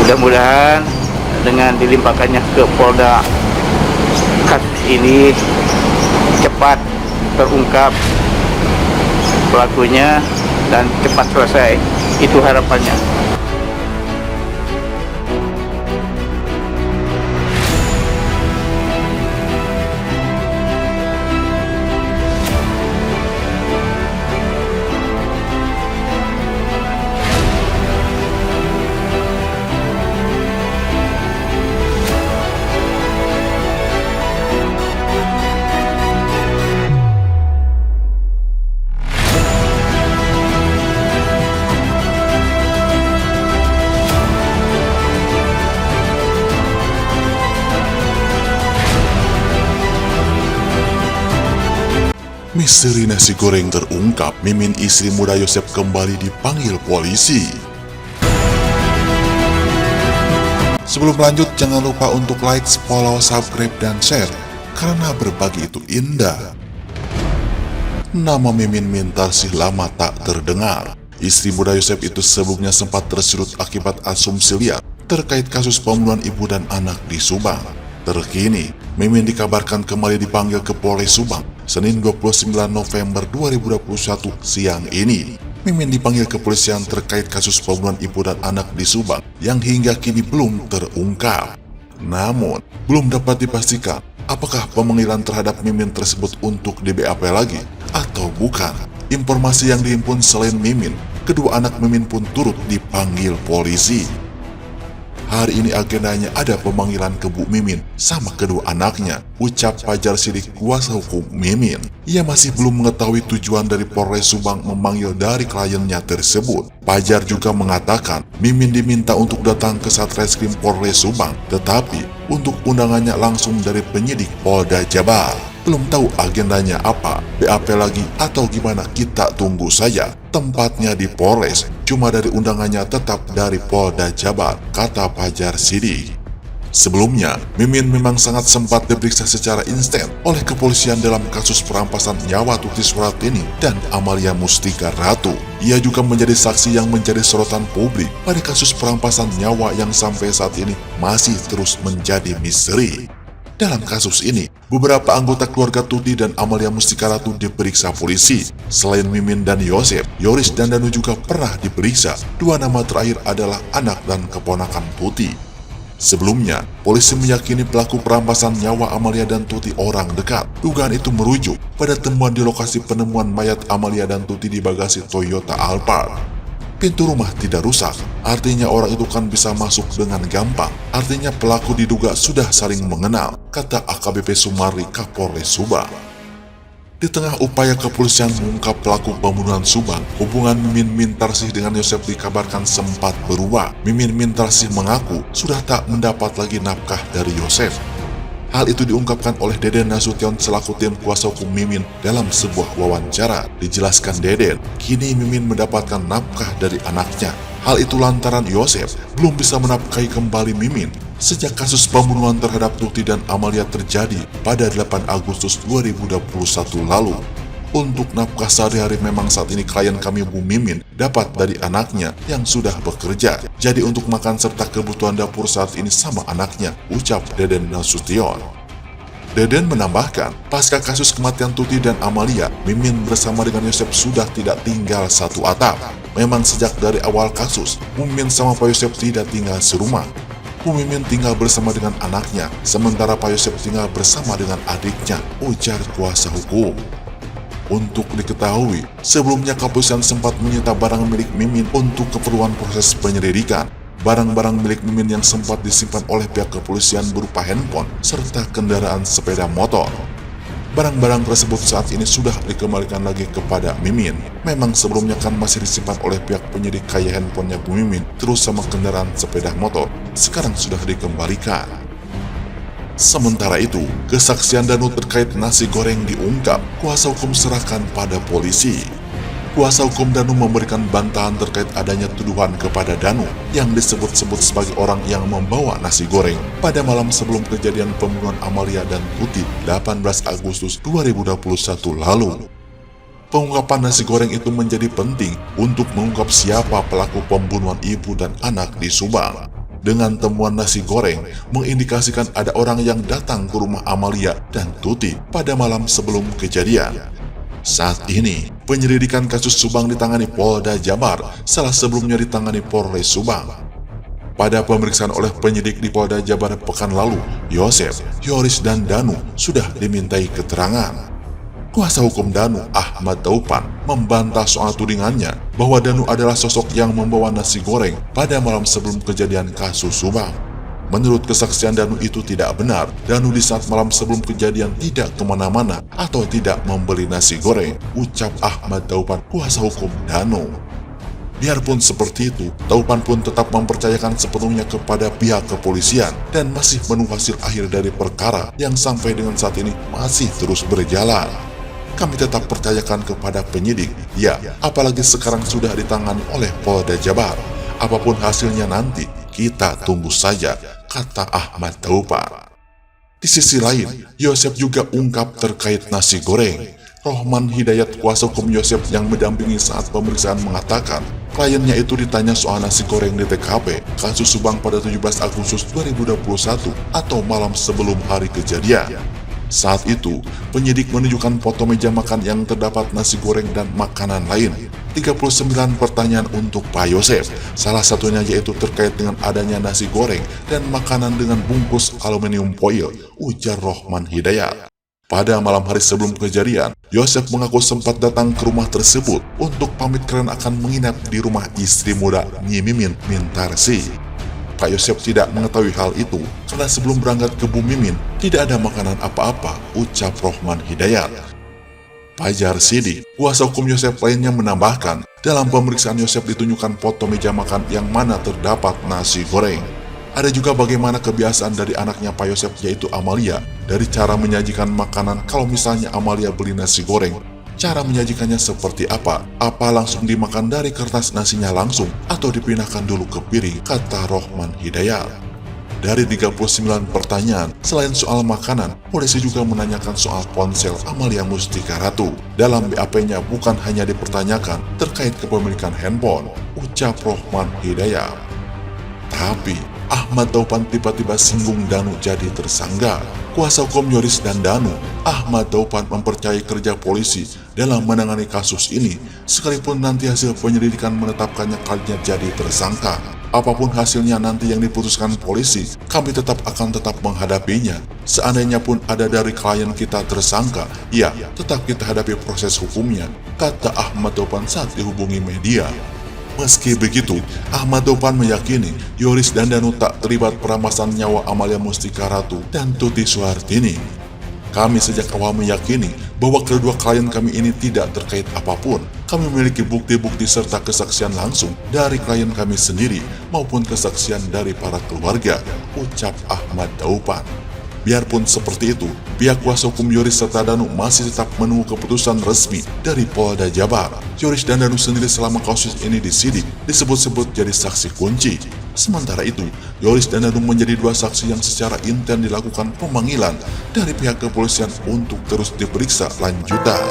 Mudah-mudahan dengan dilimpahkannya ke Polda, kasus ini cepat terungkap pelakunya dan cepat selesai. Itu harapannya. Misteri nasi goreng terungkap, Mimin istri muda Yosep kembali dipanggil polisi. Sebelum lanjut, jangan lupa untuk like, follow, subscribe, dan share, karena berbagi itu indah. Nama Mimin Mintarsih lama tak terdengar. Istri muda Yosep itu sebelumnya sempat tersulut akibat asumsi liar terkait kasus pembunuhan ibu dan anak di Subang. Terkini, Mimin dikabarkan kembali dipanggil ke Polres Subang Senin 29 November 2021 siang ini. Mimin dipanggil kepolisian terkait kasus pembunuhan ibu dan anak di Subang yang hingga kini belum terungkap. Namun, belum dapat dipastikan apakah pemanggilan terhadap Mimin tersebut untuk di BAP lagi atau bukan. Informasi yang dihimpun selain Mimin, kedua anak Mimin pun turut dipanggil polisi. Hari ini agendanya ada pemanggilan ke Bu Mimin sama kedua anaknya, ucap Fajar Sidik, kuasa hukum Mimin. Ia masih belum mengetahui tujuan dari Polres Subang memanggil dari kliennya tersebut. Fajar juga mengatakan Mimin diminta untuk datang ke Satreskrim Polres Subang, tetapi untuk undangannya langsung dari penyidik Polda Jabar. Belum tahu agendanya apa, BAP lagi atau gimana, kita tunggu saja. Tempatnya di Polres, cuma dari undangannya tetap dari Polda Jabar, kata Fajar Sidik. Sebelumnya, Mimin memang sangat sempat diperiksa secara instan oleh kepolisian dalam kasus perampasan nyawa Tuti Suratini dan Amalia Mustika Ratu. Ia juga menjadi saksi yang menjadi sorotan publik pada kasus perampasan nyawa yang sampai saat ini masih terus menjadi misteri. Dalam kasus ini, beberapa anggota keluarga Tuti dan Amalia Mustika Ratu diperiksa polisi. Selain Mimin dan Yosep, Yoris dan Danu juga pernah diperiksa. Dua nama terakhir adalah anak dan keponakan Tuti. Sebelumnya, polisi meyakini pelaku perampasan nyawa Amalia dan Tuti orang dekat. Dugaan itu merujuk pada temuan di lokasi penemuan mayat Amalia dan Tuti di bagasi Toyota Alphard. Pintu rumah tidak rusak, artinya orang itu kan bisa masuk dengan gampang. Artinya pelaku diduga sudah saling mengenal, kata AKBP Sumarli, Kapolres Subang. Di tengah upaya kepolisian mengungkap pelaku pembunuhan Subang, hubungan Mimin Mintarsih dengan Yosep dikabarkan sempat berubah. Mimin Mintarsih mengaku sudah tak mendapat lagi nafkah dari Yosep. Hal itu diungkapkan oleh Deden Nasution selaku tim kuasa hukum Mimin dalam sebuah wawancara. Dijelaskan Deden, kini Mimin mendapatkan nafkah dari anaknya. Hal itu lantaran Yosep belum bisa menafkahi kembali Mimin sejak kasus pembunuhan terhadap Tuti dan Amalia terjadi pada 8 Agustus 2021 lalu. Untuk nafkah sehari-hari memang saat ini klien kami Bu Mimin dapat dari anaknya yang sudah bekerja. Jadi untuk makan serta kebutuhan dapur saat ini sama anaknya, ucap Deden Nasution. Deden menambahkan, pasca kasus kematian Tuti dan Amalia, Mimin bersama dengan Yosep sudah tidak tinggal satu atap. Memang sejak dari awal kasus, Bu Mimin sama Pak Yosep tidak tinggal serumah. Bu Mimin tinggal bersama dengan anaknya, sementara Pak Yosep tinggal bersama dengan adiknya, ujar kuasa hukum. Untuk diketahui, sebelumnya kepolisian sempat menyita barang milik Mimin untuk keperluan proses penyelidikan. Barang-barang milik Mimin yang sempat disimpan oleh pihak kepolisian berupa handphone serta kendaraan sepeda motor. Barang-barang tersebut saat ini sudah dikembalikan lagi kepada Mimin. Memang sebelumnya kan masih disimpan oleh pihak penyidik kayak handphonenya Bu Mimin, terus sama kendaraan sepeda motor. Sekarang sudah dikembalikan. Sementara itu, kesaksian Danu terkait nasi goreng diungkap, kuasa hukum serahkan pada polisi. Kuasa hukum Danu memberikan bantahan terkait adanya tuduhan kepada Danu yang disebut-sebut sebagai orang yang membawa nasi goreng pada malam sebelum kejadian pembunuhan Amalia dan Tuti 18 Agustus 2021 lalu. Pengungkapan nasi goreng itu menjadi penting untuk mengungkap siapa pelaku pembunuhan ibu dan anak di Subang. dengan temuan nasi goreng mengindikasikan ada orang yang datang ke rumah Amalia dan Tuti pada malam sebelum kejadian. Saat ini, penyelidikan kasus Subang ditangani Polda Jabar, salah sebelumnya ditangani Polres Subang. Pada pemeriksaan oleh penyidik di Polda Jabar pekan lalu, Yosef, Yoris, dan Danu sudah dimintai keterangan. Kuasa hukum Danu, Ahmad Taupan, membantah soal tudingannya bahwa Danu adalah sosok yang membawa nasi goreng pada malam sebelum kejadian kasus Subang. Menurut kesaksian Danu itu tidak benar. Danu di saat malam sebelum kejadian tidak kemana-mana atau tidak membeli nasi goreng, ucap Ahmad Taupan, kuasa hukum Danu. Biarpun seperti itu, Taupan pun tetap mempercayakan sepenuhnya kepada pihak kepolisian dan masih menunggu hasil akhir dari perkara yang sampai dengan saat ini masih terus berjalan. Kami tetap percayakan kepada penyidik, ya, apalagi sekarang sudah ditangani oleh Polda Jabar. Apapun hasilnya nanti, kita tunggu saja, kata Ahmad Taupan. Di sisi lain, Yosef juga ungkap terkait nasi goreng. Rohman Hidayat, kuasa hukum Yosef yang mendampingi saat pemeriksaan, mengatakan kliennya itu ditanya soal nasi goreng di TKP kasus Subang pada 17 Agustus 2021 atau malam sebelum hari kejadian. Saat itu, penyidik menunjukkan foto meja makan yang terdapat nasi goreng dan makanan lain. 39 pertanyaan untuk Pak Yosef, salah satunya yaitu terkait dengan adanya nasi goreng dan makanan dengan bungkus aluminium foil, ujar Rohman Hidayat. Pada malam hari sebelum kejadian, Yosef mengaku sempat datang ke rumah tersebut untuk pamit karena akan menginap di rumah istri muda Nyi Mimin Mintarsi. Pak Yosef tidak mengetahui hal itu karena sebelum berangkat ke Bu Mimin tidak ada makanan apa-apa, ucap Rohman Hidayat. Fajar Sidik, kuasa hukum Yosef lainnya, menambahkan dalam pemeriksaan Yosef ditunjukkan foto meja makan yang mana terdapat nasi goreng. Ada juga bagaimana kebiasaan dari anaknya Pak Yosef yaitu Amalia, dari cara menyajikan makanan. Kalau misalnya Amalia beli nasi goreng, cara menyajikannya seperti apa langsung dimakan dari kertas nasinya langsung atau dipindahkan dulu ke piring, kata Rohman Hidayat. Dari 39 pertanyaan, selain soal makanan, polisi juga menanyakan soal ponsel Amalia Mustika Ratu. Dalam BAP-nya bukan hanya dipertanyakan terkait kepemilikan handphone, ucap Rohman Hidayat. Tapi Ahmad Taupan tiba-tiba singgung Danu jadi tersangka. Kuasa hukum Yoris dan Danu, Ahmad Taupan mempercayai kerja polisi dalam menangani kasus ini, sekalipun nanti hasil penyelidikan menetapkannya kliennya jadi tersangka. Apapun hasilnya nanti yang diputuskan polisi, kami tetap menghadapinya. Seandainya pun ada dari klien kita tersangka, ya tetap kita hadapi proses hukumnya, kata Ahmad Taupan saat dihubungi media. Meski begitu, Ahmad Taupan meyakini Yoris dan Danu tak terlibat perampasan nyawa Amalia Mustika Ratu dan Tuti Suhartini. Kami sejak awal meyakini bahwa kedua klien kami ini tidak terkait apapun. Kami memiliki bukti-bukti serta kesaksian langsung dari klien kami sendiri maupun kesaksian dari para keluarga, ucap Ahmad Taupan. Biarpun seperti itu, pihak kuasa hukum Yoris serta Danu masih tetap menunggu keputusan resmi dari Polda Jabar. Yoris dan Danu sendiri selama kasus ini disidik disebut-sebut jadi saksi kunci. Sementara itu, Yoris dan Danu menjadi dua saksi yang secara intens dilakukan pemanggilan dari pihak kepolisian untuk terus diperiksa lanjutan.